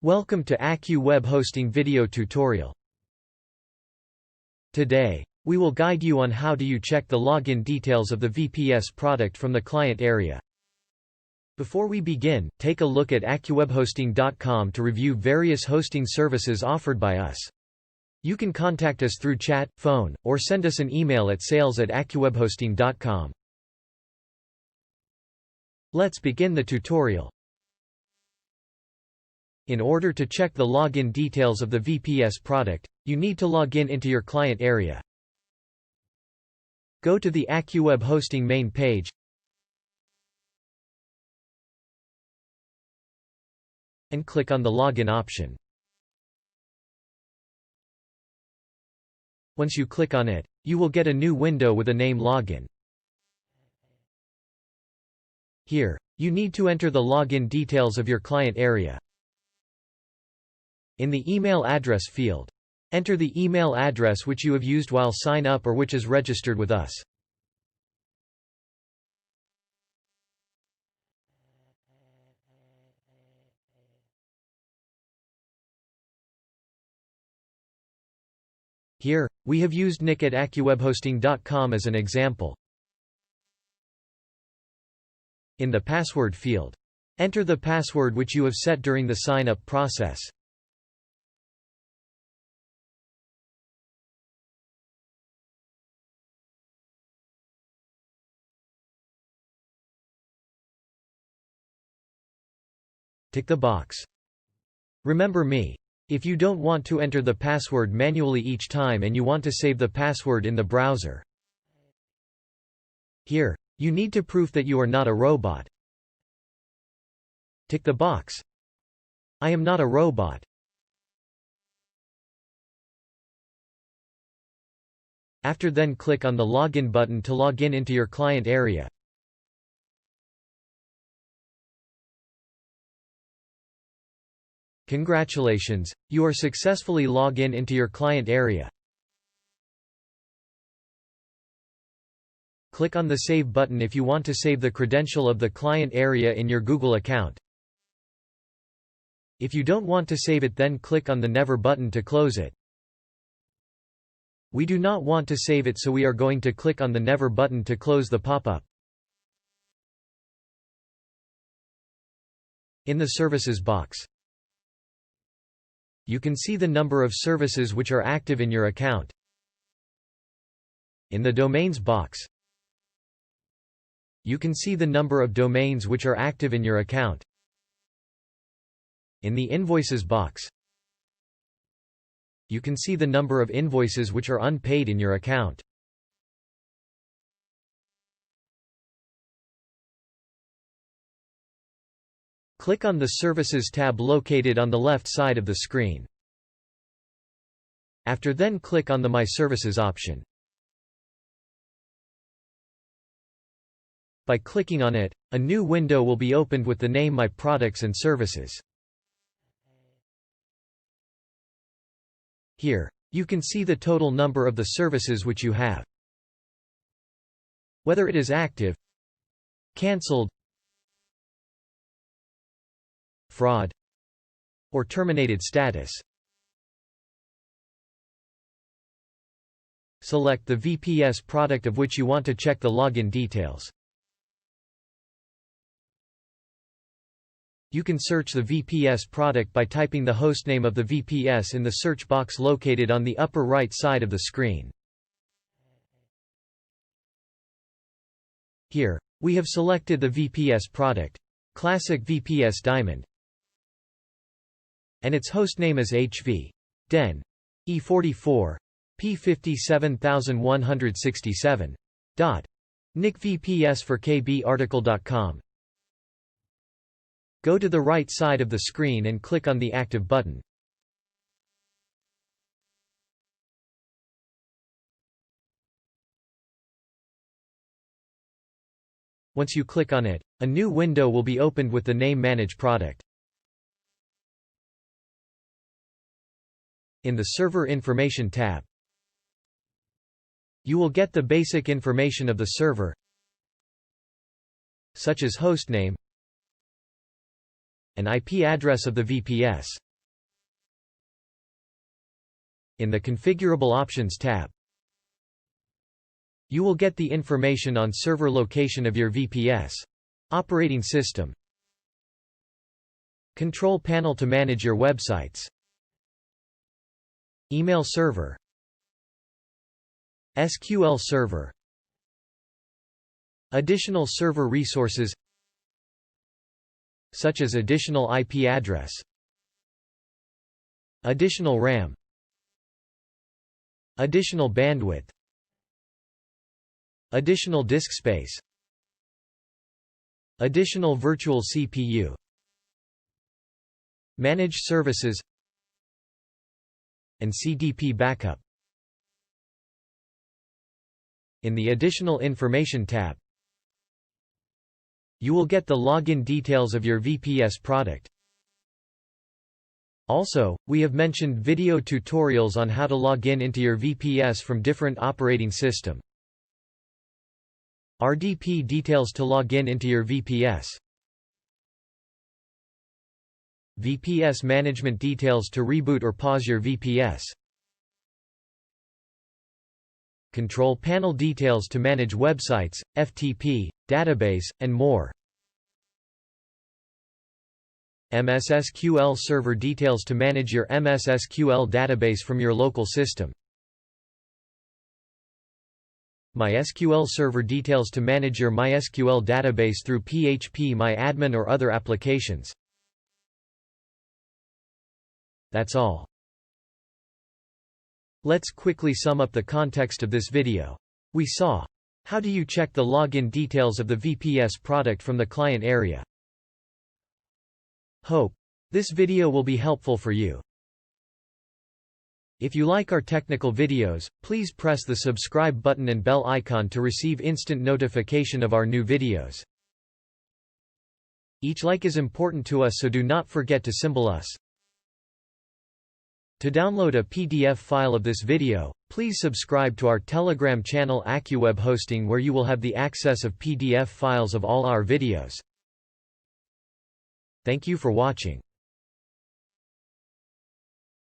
Welcome to AccuWeb Hosting video tutorial. Today, we will guide you on how do you check the login details of the VPS product from the client area. Before we begin, take a look at AccuWebHosting.com to review various hosting services offered by us. You can contact us through chat, phone, or send us an email at sales@AccuWebHosting.com. Let's begin the tutorial. In order to check the login details of the VPS product, you need to log in into your client area. Go to the AccuWeb Hosting main page. And click on the login option. Once you click on it, you will get a new window with a name login. Here, you need to enter the login details of your client area. In the email address field, enter the email address which you have used while sign up or which is registered with us. Here, we have used nick@AccuWebHosting.com as an example. In the password field, enter the password which you have set during the sign-up process. Tick the box. Remember me. If you don't want to enter the password manually each time and you want to save the password in the browser. Here, you need to prove that you are not a robot. Tick the box. I am not a robot. After then click on the login button to log in into your client area. Congratulations, you are successfully logged in into your client area. Click on the Save button if you want to save the credential of the client area in your Google account. If you don't want to save it, then click on the Never button to close it. We do not want to save it, so we are going to click on the Never button to close the pop-up. In the Services box, you can see the number of services which are active in your account. In the Domains box, you can see the number of domains which are active in your account. In the Invoices box, you can see the number of invoices which are unpaid in your account. Click on the Services tab located on the left side of the screen. After then click on the My Services option. By clicking on it, a new window will be opened with the name My Products and Services. Here, you can see the total number of the services which you have. Whether it is active, cancelled, fraud, or terminated status. Select the VPS product of which you want to check the login details. You can search the VPS product by typing the hostname of the VPS in the search box located on the upper right side of the screen. Here, we have selected the VPS product, Classic VPS Diamond, and its hostname is HV. Den. E44. P57167. Nick VPS for kbarticle.com. Go to the right side of the screen and click on the Active button. Once you click on it, a new window will be opened with the name Manage Product. In the Server Information tab, you will get the basic information of the server, such as hostname, and IP address of the VPS. In the Configurable Options tab, you will get the information on server location of your VPS. Operating system. Control panel to manage your websites. Email server. SQL server. Additional server resources such as additional IP address, additional RAM, additional bandwidth, additional disk space, additional virtual CPU, managed services, and CDP backup. In the Additional Information tab, you will get the login details of your VPS product. Also, we have mentioned video tutorials on how to log in into your VPS from different operating system. RDP details to log in into your VPS. VPS management details to reboot or pause your VPS. Control panel details to manage websites, FTP, database, and more. MS SQL server details to manage your MS SQL database from your local system. MySQL server details to manage your MySQL database through PHP MyAdmin or other applications. That's all. Let's quickly sum up the context of this video. We saw, how do you check the login details of the VPS product from the client area? Hope this video will be helpful for you. If you like our technical videos, please press the subscribe button and bell icon to receive instant notification of our new videos. Each like is important to us, so do not forget to symbol us. To download a PDF file of this video, please subscribe to our Telegram channel AccuWeb Hosting, where you will have the access of PDF files of all our videos. Thank you for watching.